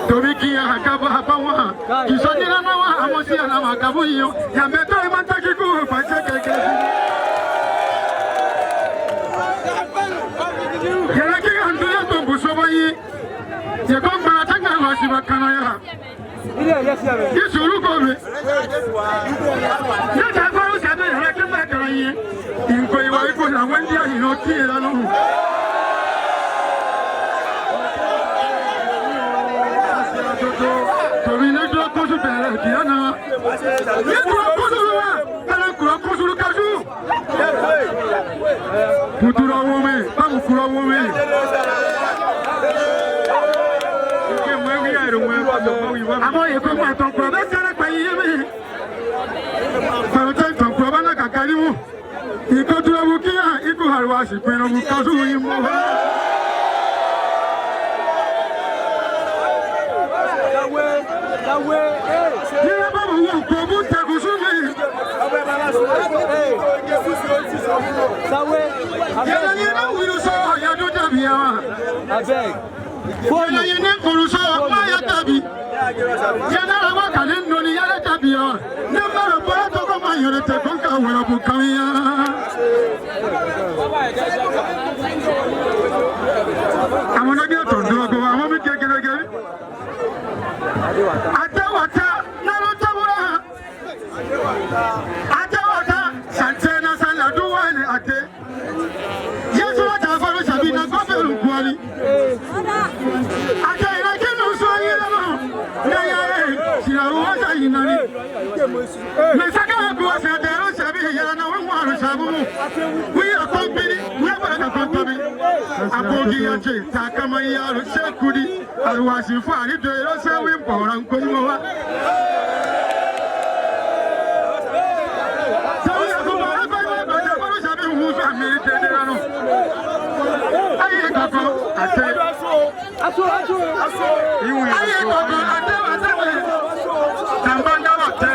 Tomiki akaba hapawa kisonira na wa amosi na makabu yo ya meto imantaki ku pacheke Yaki andu ya tumbu sobayi ye komba tanga wasi bakana ya Yisuru kobe Ya tafaru sabe hakima karaye Inko iwa iko na wendi ya inoti la no Futura woman, vamos futura woman. Amo ye ko ma ton ko be sere pa yi me. Fa ton ton ko ba na kakari mu. Iko duro mu kiya, iko harwa si pinno mu kazu yi mo. We are company, we are company. Abogi yache, takama yaro shekudi, alwasi fari doero sewe mpora nkojuwa. Sawi akumara kwa kwa kwa sabi umusu amerite derano. Aye koko, ate. Aso. Aye koko, ate wasawe. Tambanga wate.